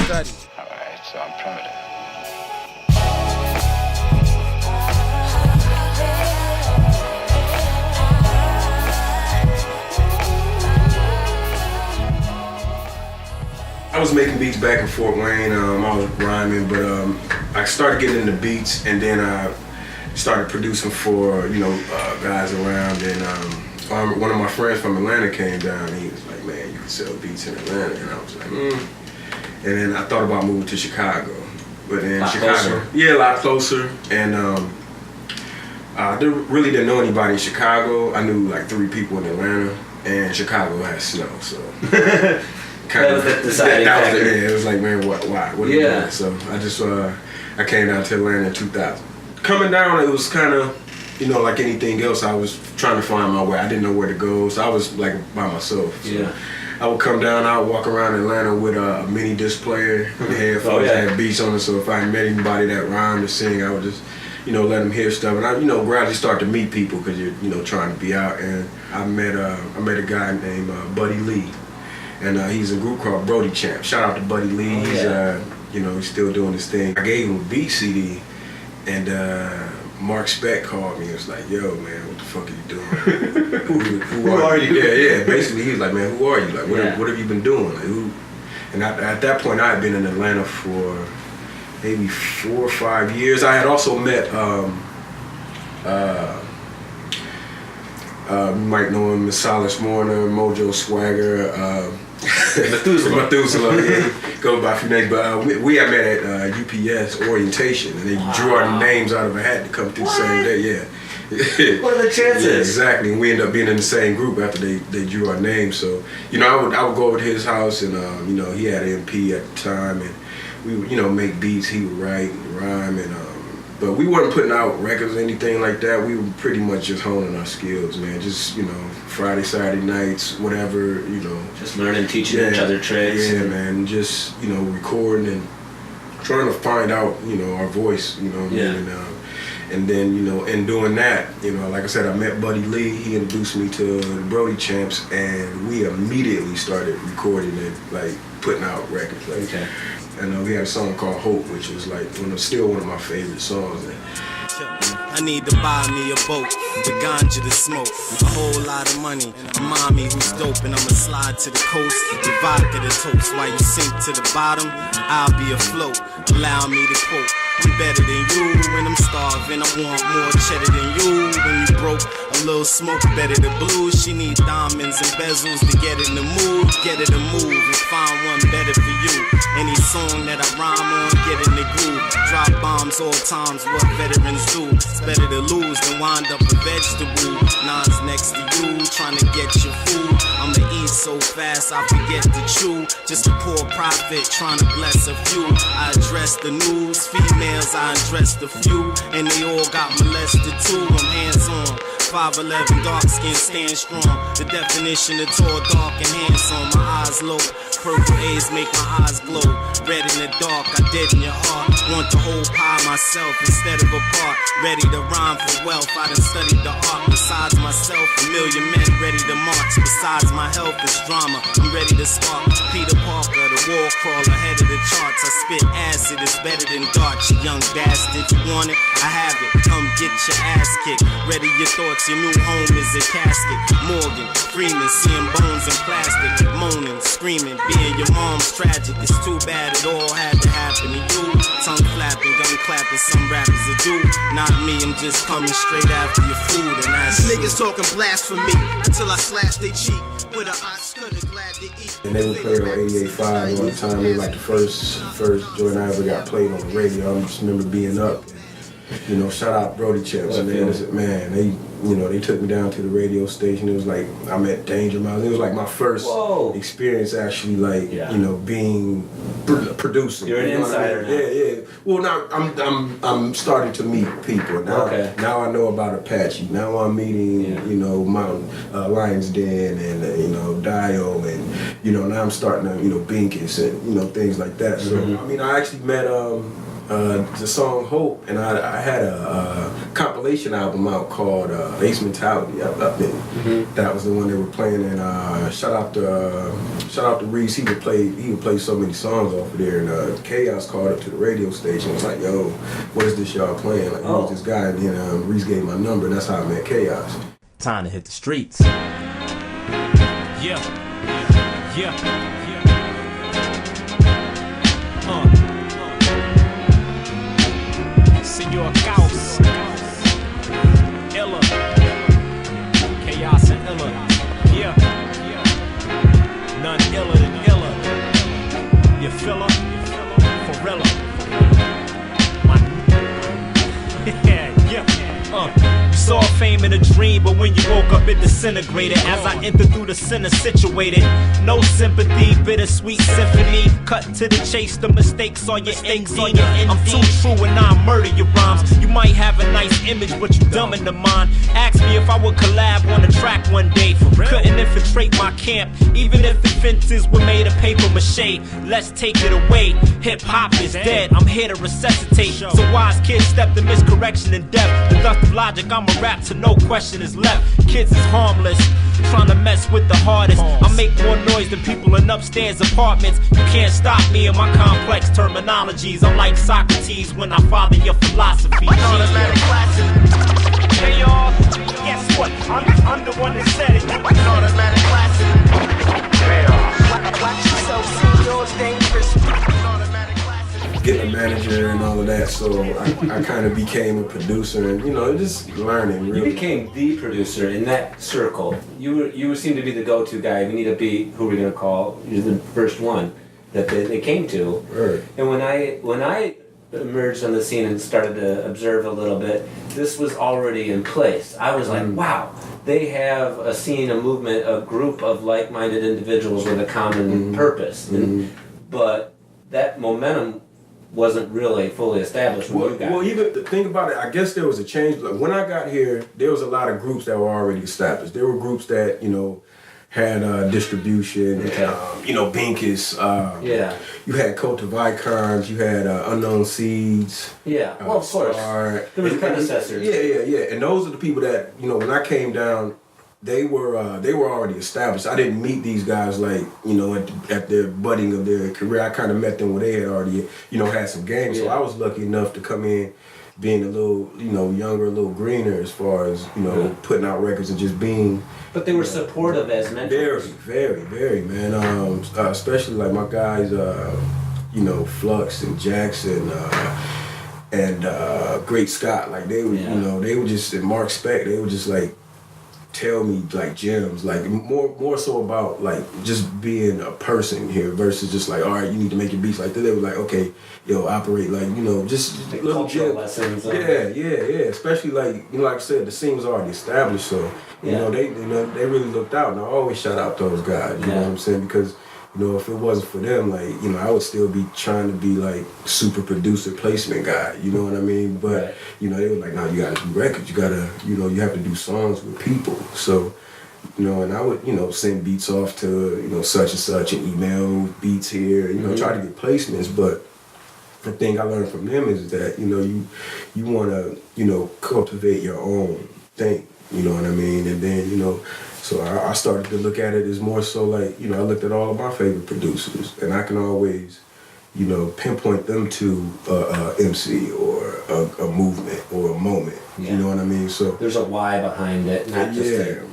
study. Alright, so I'm primitive. I was making beats back in Fort Wayne. I was rhyming, but I started getting into beats, and then I started producing for guys around. And one of my friends from Atlanta came down. And he was like, "Man, you can sell beats in Atlanta," and I was like, And then I thought about moving to Chicago, but then Chicago, a lot closer. And I really didn't know anybody in Chicago. I knew like 3 people in Atlanta, and Chicago has snow, so. That was the deciding factor. It was like, man, why? What are you doing? So I just, I came down to Atlanta in 2000. Coming down, it was kind of, like anything else, I was trying to find my way. I didn't know where to go, so I was like by myself. So yeah. I would come down, I would walk around Atlanta with a mini disc player, headphones, had beats on it, so if I met anybody that rhymed or sing, I would just, let them hear stuff. And I, gradually start to meet people because you're, trying to be out. And I met a guy named Buddy Lee. And he's a group called Brody Champ. Shout out to Buddy Lee. He's still doing his thing. I gave him a beat CD, and Mark Speck called me and was like, "Yo, man, what the fuck are you doing? who are you?" Yeah. Basically, he was like, "Man, who are you? Like, what have you been doing? Like, who?" And at that point, I had been in Atlanta for maybe 4 or 5 years. I had also met. You might know him, Silas Warner, Mojo Swagger, Methuselah, go by a few names. But we had met at UPS orientation, and they drew our names out of a hat to come through the same day. Yeah. What are the chances? Yeah, exactly. And we ended up being in the same group after they drew our names. So I would go over to his house, and he had an MP at the time, and we would make beats. He would write and rhyme, and but we weren't putting out records or anything like that. We were pretty much just honing our skills, man. Just, Friday, Saturday nights, whatever, Just learning, teaching each other tricks. Yeah, man. Just, recording and trying to find out, our voice, and then, in doing that, like I said, I met Buddy Lee. He introduced me to the Brody Champs, and we immediately started recording and, like, putting out records. Like, okay. And we had a song called Hope, which was like still one of my favorite songs. I need to buy me a boat, the ganja to smoke, a whole lot of money, a mommy who's dope, and I'ma slide to the coast, the vodka to toast, while you sink to the bottom, I'll be afloat, allow me to quote, I'm better than you when I'm starving, I want more cheddar than you when you broke, a little smoke better than blue, she need diamonds and bezels to get in the mood, get her to move, and find one better for you, any song that I rhyme on, get in the groove, drop bombs all times, what veterans do, it's better to lose than wind up a vegetable, Nas next to you, trying to get your food, I'ma eat so fast I forget to chew, just a poor prophet trying to bless a few, I address the news, females I undressed a few, and they all got molested too, I'm hands on, 5'11", dark skin, stand strong, the definition of tall, dark and handsome, my eyes low, purple A's make my eyes glow, red in the dark, I dead in your heart, want the whole pie myself instead of a part, ready to rhyme for wealth, I done studied the art, besides myself, a million men ready to march, besides my health is drama, I'm ready to spark, Peter Parker, the wall crawler, head of the charts, I spit acid, it's better than darts, you young bastard, you want it, I have it, come get your ass kicked, ready your thoughts, your new home is a casket, Morgan, Freeman, seeing bones and plastic, moaning, screaming, being your mom's tragic, it's too bad it all had to happen to you, tongue flapping, gun clapping, some rappers will do, not me, I'm just coming straight after your food, and that's niggas talking blasphemy until I slash they cheek with an Oscar, glad to eat. And they would play it on 88.5 all the time. They were like the first joint I ever got played on the radio. I just remember being up. Shout out Brody Champs. And they took me down to the radio station. It was like I met Danger Mouse. It was like my first experience actually, like being producing. You're an insider now. Yeah. Well, now I'm starting to meet people now. Okay. Now I know about Apache. Now I'm meeting Mountain Lions Den and Dio and now I'm starting to Binkus and things like that. So I mean I actually met the song Hope, and I had a compilation album out called Bass Mentality up in. That was the one they were playing, and shout out to Reese. He would play so many songs off of there, and Chaos called up to the radio station and was like, yo, what is this y'all playing? Like, who's this guy? And then Reese gave my number, and that's how I met Chaos. Time to hit the streets. Yeah. Senor Caos, Illa, Chaos and Illa, yeah, none iller than Illa, you feel her, Forella, saw fame in a dream, but when you woke up it disintegrated. As I entered through the center situated, no sympathy, bittersweet symphony. Cut to the chase, the mistakes on your ND. I'm too true and I murder your rhymes. You might have a nice image, but you dumb in the mind. Ask me if I would collab on the track one day. Couldn't infiltrate my camp, even if the fences were made of paper mache. Let's take it away. Hip hop is dead, I'm here to resuscitate. So wise kids step to miscorrection and death. Deductive logic, I'm a rap to no question is left. Kids is harmless, trying to mess with the hardest. I make more noise than people in upstairs apartments. You can't stop me in my complex terminologies. I'm like Socrates when I father your philosophy. Automatic classic. Hey y'all, guess what? I'm the one that said it. Automatic classic. Watch yourself, see yours dangerous. Automatic classic. Getting a manager and all of that, so I kind of became a producer, and just learning. Really. You became the producer in that circle. You seem to be the go-to guy. We need a beat. Who are we gonna call? You're the first one that they came to. Right. And when I emerged on the scene and started to observe a little bit, this was already in place. I was like, wow, they have a scene, a movement, a group of like-minded individuals with a common purpose. But that momentum wasn't really fully established when you got here. Even think about it, I guess there was a change. Like, when I got here, there was a lot of groups that were already established. There were groups that, had distribution, Binkus. You had Cultive Icons, you had Unknown Seeds. Yeah, well, of course. There was predecessors. Yeah. And those are the people that, when I came down, they were already established. I didn't meet these guys like, at their budding of their career. I kind of met them when they had already, had some game. So I was lucky enough to come in being a little, younger, a little greener as far as, putting out records and just being. But they were supportive as mentors. Very, very, man. Especially like my guys, Flux and Jackson, and Great Scott. Like they were, they were just, and Mark Speck, they were just like, tell me like gems, like more so about like just being a person here versus just like, all right, you need to make your beats like this. They were like, okay, operate like, just like little cultural gems. Lessons. Yeah. Especially like, like I said, the scene was already established, so they really looked out, and I always shout out those guys. You know what I'm saying? Because if it wasn't for them, like, I would still be trying to be like super producer placement guy, you know what I mean? But, they were like, no, you gotta do records, you gotta, you have to do songs with people. So, and I would, send beats off to, such and such and email beats here, try to get placements. But the thing I learned from them is that, you wanna, cultivate your own thing, you know what I mean? And then, so I started to look at it as more so like, I looked at all of my favorite producers, and I can always, pinpoint them to a MC or a movement or a moment. Yeah. You know what I mean? So there's a why behind it, not just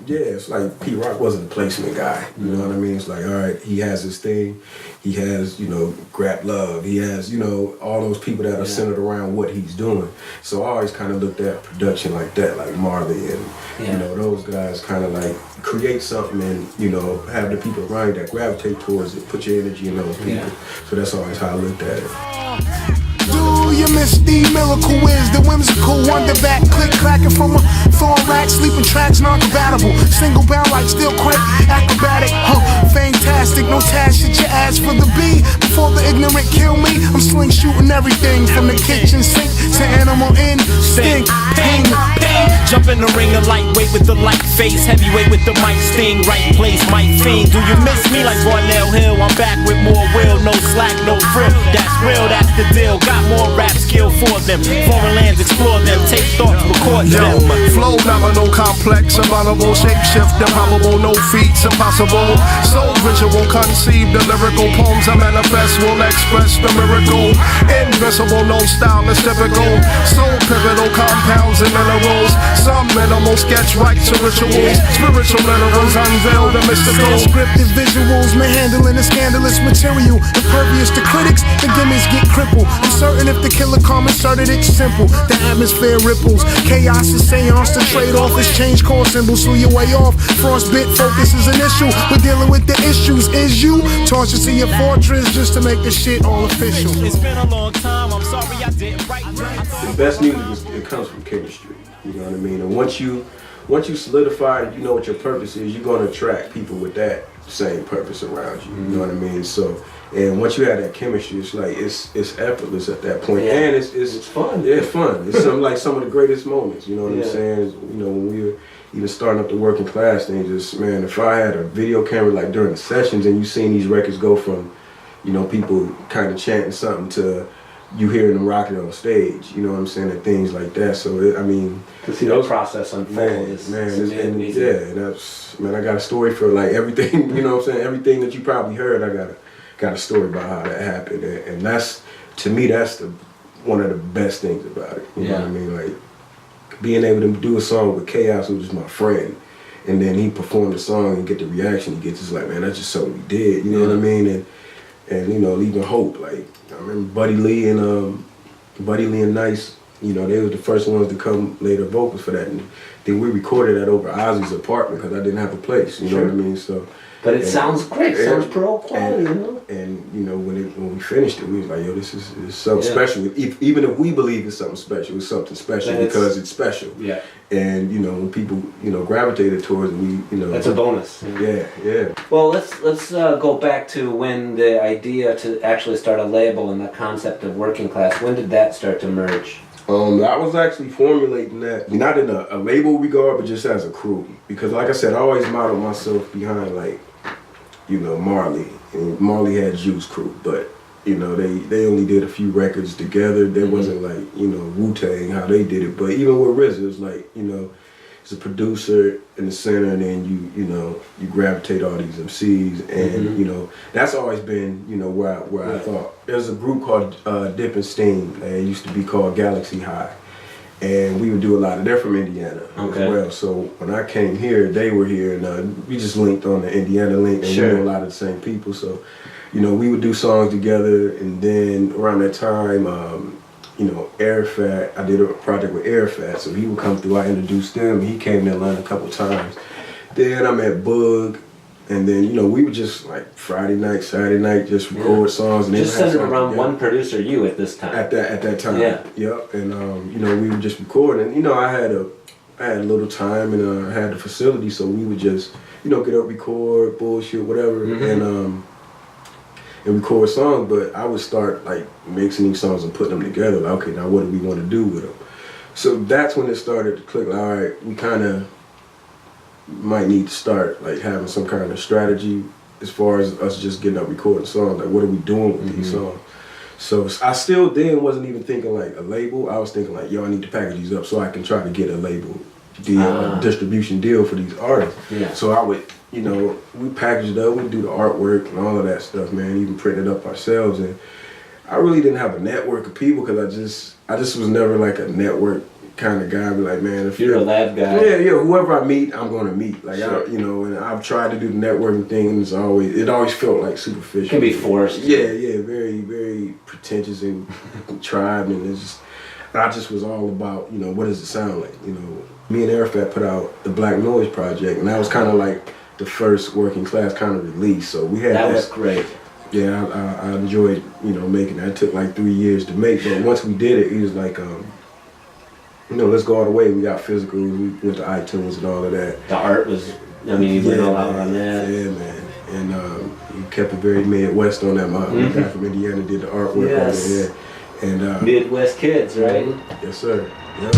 it's like P Rock wasn't a placement guy. You know what I mean? It's like, all right, he has his thing. He has, Grap Love. He has, all those people that are centered around what he's doing. So I always kind of looked at production like that, like Marley and those guys kind of like create something and, have the people around you that gravitate towards it, put your energy in those people. So that's always how I looked at it. Do you miss the miracle whiz? The whimsical wonder back, click clacking from a thorn rack, sleeping tracks non-compatible, single bound like steel crate, acrobatic, fantastic, no task, shit your ass for the B. Before the ignorant kill me, I'm sling shooting everything from the kitchen sink to animal instinct, pain. Jump in the ring, a lightweight with the light face, heavyweight with the mic sting, right place, mic fiend. Do you miss me like Varnell Hill? I'm back with more will, no slack, no frill. That's real, that's the deal. Got more raps, want Yo, them. flow never no complex, abominable, shapeshift, improbable, no feats, impossible. Soul ritual, conceive the lyrical poems I manifest will express the miracle. Invincible, no style is typical. Soul pivotal compounds and minerals. Some minimal sketch rights or rituals. Spiritual literals unveil the mystical. Scripted visuals, manhandling the scandalous material. Impervious to critics, the gimmicks get crippled. I'm certain if the killer calm inserted, it's simple. The atmosphere ripples. Chaos is seance, the trade-off is change core symbols. So your way off, frostbit focus is an issue. We're dealing with the issues. Is you taught you see your fortress just to make the shit all official? It's been a long time, I'm sorry I didn't write. The best music it comes from chemistry. You know what I mean? And once you solidify, you know what your purpose is, you're gonna attract people with that same purpose around you. You know what I mean? So, and once you have that chemistry, it's like it's effortless at that point, and it's fun. Yeah, it's fun. It's some of the greatest moments. You know what I'm saying? You know, when we were even starting up the working class thing, just man, if I had a video camera like during the sessions, and you seen these records go from, you know, people kind of chanting something to you hearing them rocking on stage, you know what I'm saying, and things like that. So I mean, to see that process unfold is amazing. And that's, man, I got a story for like everything. You know what I'm saying, everything that you probably heard. I got a story about how that happened, and that's, to me, that's one of the best things about it. You know what I mean, like being able to do a song with Chaos, who was just my friend, and then he performed the song and get the reaction he gets. It's like, man, that's just something we did. You know what I mean, and you know, leaving hope. Like I remember Buddy Lee and Nice. You know, they were the first ones to come lay their vocals for that, and then we recorded that over Ozzy's apartment because I didn't have a place. You know what I mean? So. But it sounds great. It sounds pro quality, you know. And you know, when we finished it, we was like, yo, this is something special. Even if we believe it's something special, it's something special because it's special. Yeah. And you know, when people gravitated towards it, that's a bonus. Yeah. Well, let's go back to when the idea to actually start a label and the concept of working class. When did that start to merge? I was actually formulating that, not in a label regard, but just as a crew. Because like I said, I always modeled myself behind, like, you know, Marley. And Marley had Juice Crew, but, you know, they only did a few records together. There wasn't like, you know, Wu-Tang, how they did it. But even with RZA, it was like, you know, it's a producer in the center, and then you gravitate all these MCs, and you know, that's always been, you know, where I thought. There's a group called Dip and Steam. It used to be called Galaxy High, and we would do a lot of, they're from Indiana as well. So when I came here, they were here, and we just linked on the Indiana link, and we knew a lot of the same people. So, you know, we would do songs together, and then around that time, you know, Arafat, I did a project with Arafat, so he would come through, I introduced him, he came to Atlanta a couple times. Then I met Bug, and then, you know, we would just like Friday night, Saturday night, just record songs. And just centered around one producer, you at this time. At that time, yep. And, you know, we would just record, and, you know, I had a little time, and I had the facility, so we would just, you know, get up, record, bullshit, whatever, and record songs. But I would start like mixing these songs and putting them together. Like, okay, now what do we want to do with them? So that's when it started to click. Like, all right, we kind of might need to start like having some kind of strategy as far as us just getting up recording songs. Like, what are we doing with these songs? So I still then wasn't even thinking like a label. I was thinking like, yo, I need to package these up so I can try to get a label deal, a distribution deal for these artists. So I would, you know, we packaged it up, we do the artwork and all of that stuff, man, even print it up ourselves. And I really didn't have a network of people because I just was never like a network kind of guy. Be like, man, if you're a lab guy. Yeah, whoever I meet, I'm going to meet. Like, you know, and I've tried to do the networking thing, and it always felt like superficial. It can be forced. Yeah, very, very pretentious and contrived, and I just was all about, you know, what does it sound like? You know, me and Arafat put out the Black Noise Project, and that was kind of like the first working class kind of release. So we had that. That was great. Yeah, I enjoyed, you know, making that. It took like 3 years to make, but once we did it was like, you know, let's go all the way. We got physical. We went to iTunes and all of that. The art was, I mean, you went all out on that. Yeah, man. And you kept it very Midwest on that. My guy from Indiana did the artwork on it. Yeah. And Midwest kids, right? Yes, sir. Yep.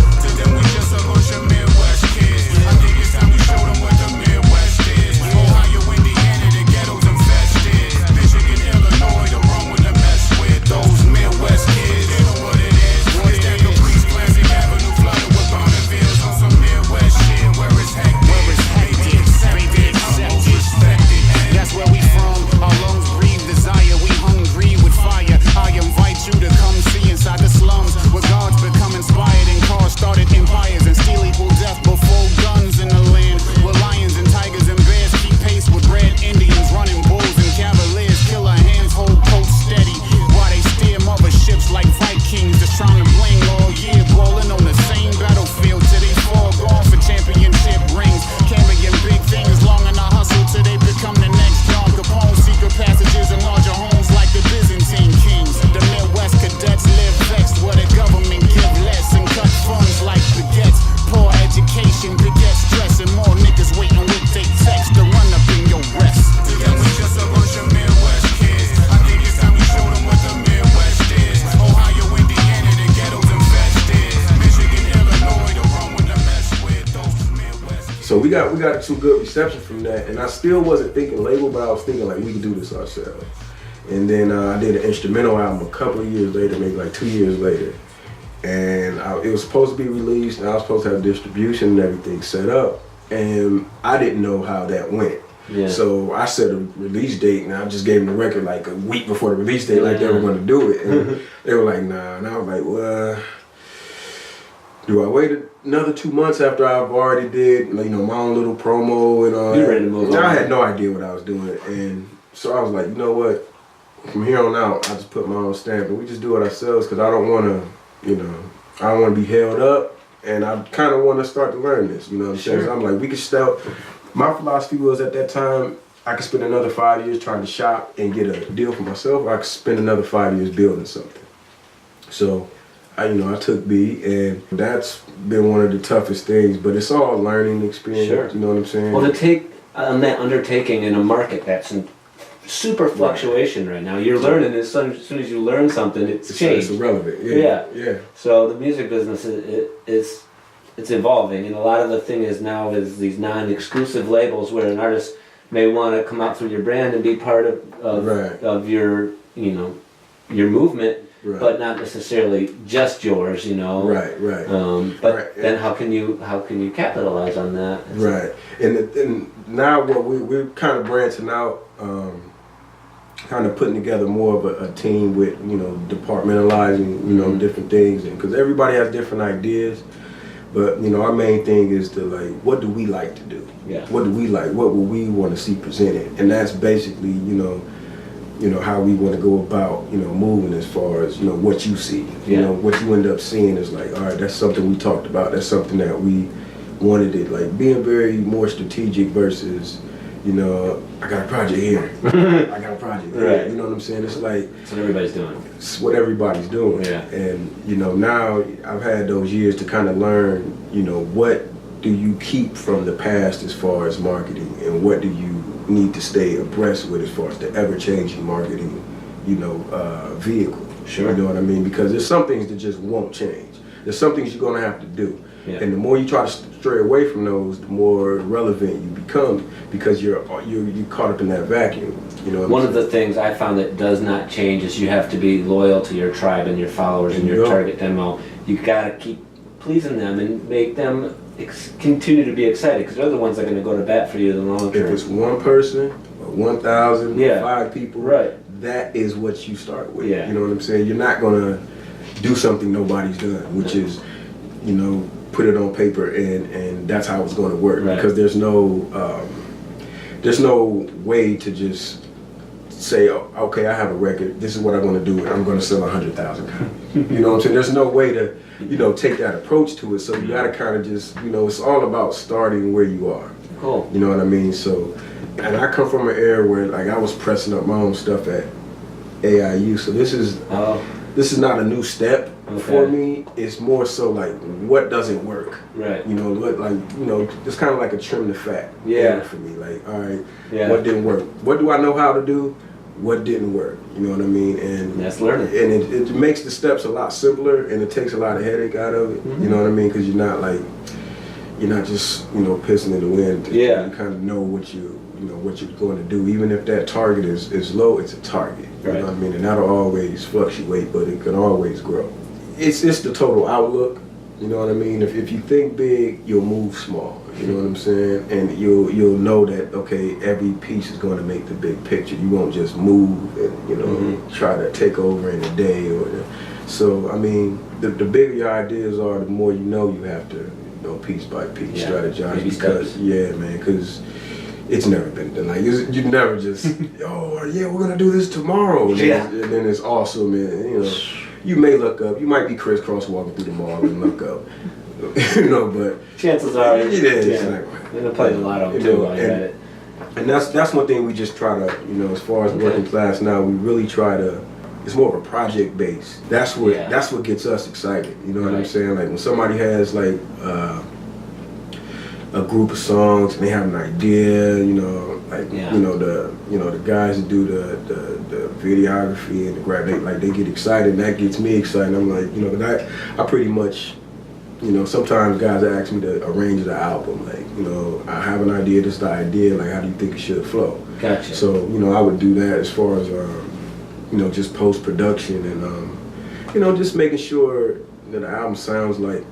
we got some good reception from that, and I still wasn't thinking label, but I was thinking like we could do this ourselves. And then I did an instrumental album a couple of years later, maybe like 2 years later, and it was supposed to be released, and I was supposed to have distribution and everything set up, and I didn't know how that went. Yeah. So I set a release date, and I just gave them the record like a week before the release date, like they were going to do it, and they were like, nah, and I was like, well, do I wait another 2 months after I've already did, my own little promo and all? You ready to move on? I had no idea what I was doing, and so I was like, you know what? From here on out, I just put my own stamp, and we just do it ourselves because I don't want to, I don't want to be held up, and I kind of want to start to learn this. You know what I'm saying? So I'm like, we could still. My philosophy was at that time, I could spend another 5 years trying to shop and get a deal for myself, or I could spend another 5 years building something. So, I took B, and that's been one of the toughest things, but it's all a learning experience. Sure. You know what I'm saying? Well, to take on that undertaking in a market that's in super fluctuation right now, you're learning as soon as you learn something, it's changed. It's irrelevant. Yeah. So the music business it's evolving, and a lot of the thing is now is these non-exclusive labels where an artist may want to come out through your brand and be part of your your movement, but not necessarily just yours. Right. Then how can you capitalize on that? Right. And now what we're kind of branching out. Kind of putting together more of a team with, departmentalizing, different things, and because everybody has different ideas, but our main thing is to what do we like to do? Yeah. What do we like? What would we want to see presented? And that's basically, how we want to go about, moving as far as, what you see. What you end up seeing is like, all right, that's something we talked about. That's something that we wanted it, like being very more strategic versus, I got a project here. I got a project there. Right. You know what I'm saying? It's like That's what everybody's doing. It's what everybody's doing. Yeah. And now I've had those years to kind of learn, what do you keep from the past as far as marketing, and what do you need to stay abreast with as far as the ever-changing marketing, vehicle. Sure. You know what I mean? Because there's some things that just won't change. There's some things you're gonna have to do. Yeah. And the more you try to stray away from those, the more relevant you become because you're caught up in that vacuum. One of the things I found that does not change is you have to be loyal to your tribe and your followers and your target demo. You gotta keep pleasing them and make them continue to be excited because they're the ones that are going to go to bat for you in the long term. If it's one person or 1,000, 5 people, that is what you start with. Yeah. You know what I'm saying? You're not going to do something nobody's done, which is, put it on paper and that's how it's going to work. Right. Because there's no way to just say, okay, I have a record. This is what I'm going to do. I'm going to sell 100,000 copies. You know what I'm saying? There's no way to, take that approach to it. So you got to kind of just, it's all about starting where you are. Cool. You know what I mean? So, and I come from an era where I was pressing up my own stuff at AIU. So this is not a new step for me. It's more so what doesn't work. Right. It's kind of like a trim the fat. Yeah. For me, all right, what didn't work? What do I know how to do? What didn't work? You know what I mean? And that's learning. And it makes the steps a lot simpler, and it takes a lot of headache out of it. Mm-hmm. You know what I mean? Because you're not just pissing in the wind. Yeah. You kind of know what you're going to do. Even if that target is low, it's a target. You know what I mean? And that'll always fluctuate, but it can always grow. It's the total outlook. You know what I mean? If you think big, you'll move small. You know what I'm saying? And you'll know that every piece is going to make the big picture. You won't just move and try to take over in a day so I mean the bigger your ideas are, the more you have to piece by piece strategize. Maybe because steps. because it's never been done. You never just we're gonna do this tomorrow. And then it's awesome. And you may look up. You might be crisscross walking through the mall and look up. But chances are it's gonna play the lotto too while you're at it. And that's one thing we just try to as far as working class now, we really try to. It's more of a project base. That's what gets us excited. You know what I'm saying? Like when somebody has a group of songs and they have an idea, the guys that do the videography and the graphic, they get excited, and that gets me excited. I'm like, I pretty much you know, sometimes guys ask me to arrange the album. Like, you know, I have an idea, this is the idea, like how do you think it should flow? Gotcha. So, you know, I would do that as far as, you know, just post-production and, you know, just making sure that the album sounds like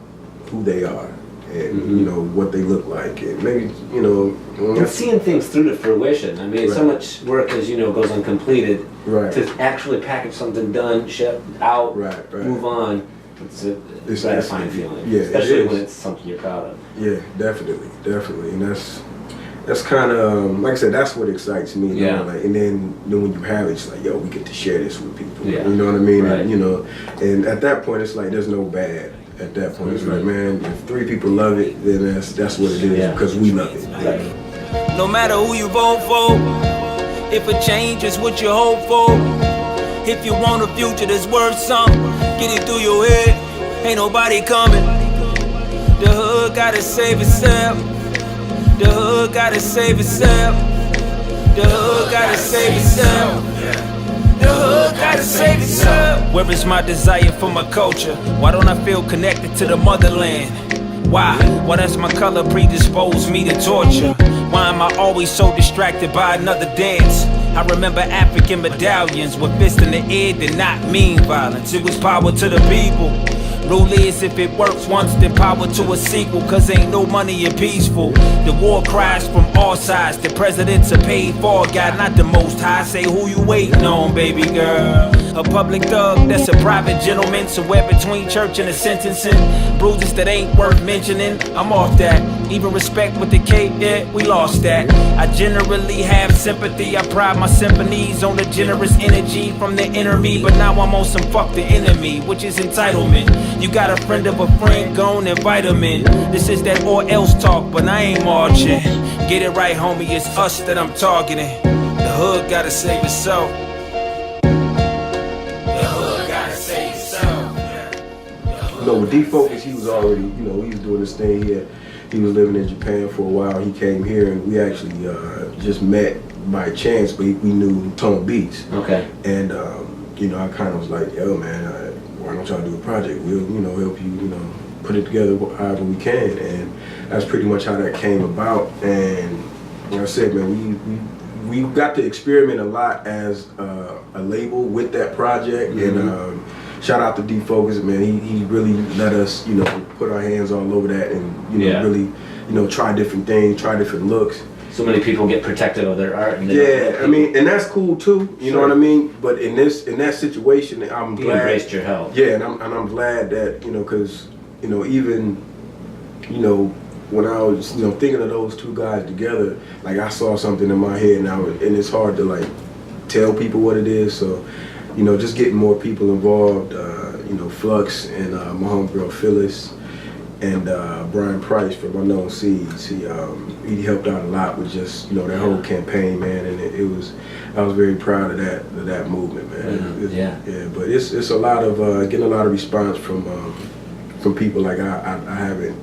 who they are and, you know, what they look like. And maybe, you know... And seeing things through to fruition. I mean, so much work, as you know, goes uncompleted. Right. To actually package something done, ship out, Right. move on. It's a gratifying feeling. Yeah, especially when it's something you're proud of. Yeah, definitely. And that's kind of, like I said, that's what excites me. You know, like, and then when you have it, it's like, yo, we get to share this with people. Yeah. You know what I mean? Right. And, you know, and at that point, it's like there's no bad. At that point, it's like, man, if 3 people love it, then that's what it is because we love it. Right. No matter who you vote for, if a change is what you hope for, if you want a future that's worth something, get it through your head, ain't nobody coming. The hood gotta save itself. The hood gotta save itself. The hood gotta save itself. The hood gotta save itself. Where is my desire for my culture? Why don't I feel connected to the motherland? Why? Why does my color predispose me to torture? Why am I always so distracted by another dance? I remember African medallions with fists in the air did not mean violence. It was power to the people. Rule is if it works once, then power to a sequel. Cause ain't no money in peaceful. The war cries from all sides. The presidents are paid for. God, not the most high. Say who you waiting on, baby girl. A public thug, that's a private gentleman. Somewhere between church and a sentencing. Bruises that ain't worth mentioning. I'm off that. Even respect with the K, yeah, we lost that. I generally have sympathy. I pride my symphonies on the generous energy from the inner me. But now I'm on some fuck the enemy, which is entitlement. You got a friend of a friend, go and invite him in. This is that or else talk, but I ain't marching. Get it right, homie, it's us that I'm targeting. The hood gotta save itself. The hood gotta save itself. You know, with D-Focus, he was already, you know, he was doing this thing. He was living in Japan for a while. He came here, and we actually just met by chance, but we knew Tone Beats. Okay. And, you know, I kind of was like, yo, man, why don't y'all do a project? We'll, you know, help you, you know, put it together however we can. And that's pretty much how that came about. And like I said, man, we got to experiment a lot as a label with that project. And shout out to D-Focus, man. He really let us, you know, put our hands all over that and, you know, really, you know, try different things, try different looks. So many people get protective of their art. And I mean, and that's cool too. You know what I mean? But in that situation, I'm glad. You embraced your help. Yeah, and I'm glad that, you know, because, you know, even, you know, when I was, you know, thinking of those 2 guys together, like I saw something in my head, and it's hard to like tell people what it is. So, you know, just getting more people involved. You know, Flux and my homegirl Phyllis. And Brian Price from Unknown Seeds, he helped out a lot with just, you know, that whole campaign, man, and I was very proud of that movement, man. Yeah, but it's a lot of getting a lot of response from people like I haven't,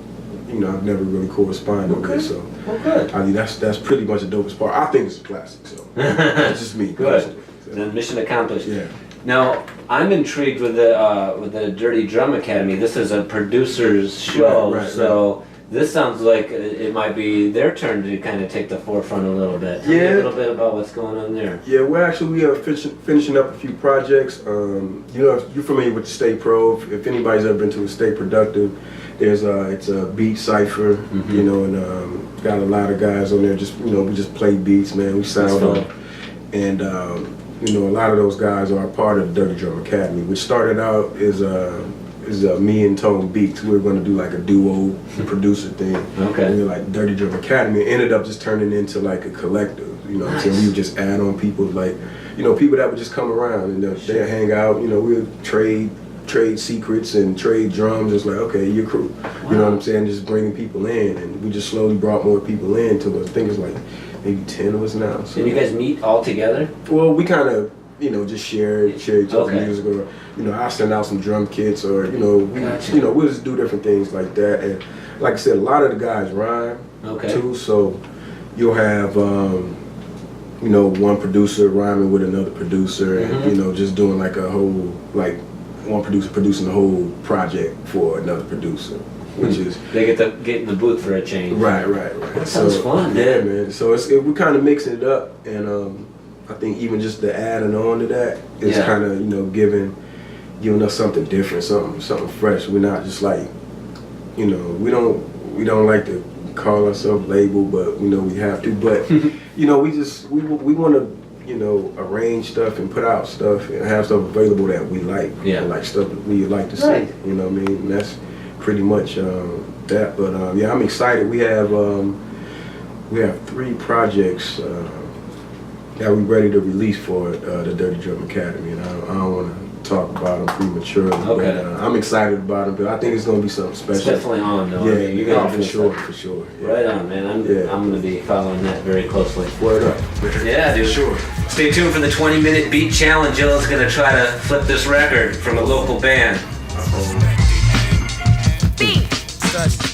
you know, I've never really corresponded with, so good. I mean that's pretty much the dopest part. I think it's a classic, so that's just me. Good. So. Then mission accomplished. Yeah. Now, I'm intrigued with the Dirty Drum Academy. This is a producer's show, so this sounds like it might be their turn to kind of take the forefront a little bit. Tell me a little bit about what's going on there. Yeah, we are finishing up a few projects. You know, if you're familiar with the State Pro, if anybody's ever been to a State Productive, it's a beat cipher, you know, and got a lot of guys on there. Just, you know, we just play beats, man. We sound off, and you know, a lot of those guys are a part of the Dirty Drum Academy, which started out as me and Tone Beats. We were going to do like a duo producer thing. Okay. And we were like Dirty Drum Academy. It ended up just turning into like a collective. You know what I'm saying? We would just add on people like, you know, people that would just come around and they'd hang out. You know, we would trade secrets and trade drums. It's like, okay, your crew. Wow. You know what I'm saying? Just bringing people in, and we just slowly brought more people in to I think it's like maybe 10 of us now. So. And you guys meet all together? Well, we kind of, you know, just share each other's music, or, you know, I send out some drum kits, or, you know, we'll just do different things like that. And like I said, a lot of the guys rhyme too, so you'll have, you know, one producer rhyming with another producer, and, you know, just doing like a whole, like one producer producing the whole project for another producer. which is they get in the booth for a change. Right. That sounds fun, man. Yeah, man. So we're kind of mixing it up, and I think even just the adding on to that is kind of giving us something different, something fresh. We're not just like we don't like to call ourselves label, but we have to. But we want to arrange stuff and put out stuff and have stuff available that we like. Like stuff that we like to see. Right. You know what I mean? And that's pretty much that. But I'm excited. We have 3 projects that we're ready to release for the Dirty Drum Academy, and I don't want to talk about them prematurely. Okay. But I'm excited about them, but I think it's going to be something special. It's definitely on, though. Yeah, you're gonna for sure. Yeah. Right on, man. I'm going to be following that very closely. Word up. Yeah, dude. Sure. Stay tuned for the 20-minute beat challenge. Illa's going to try to flip this record from a local band. Beat.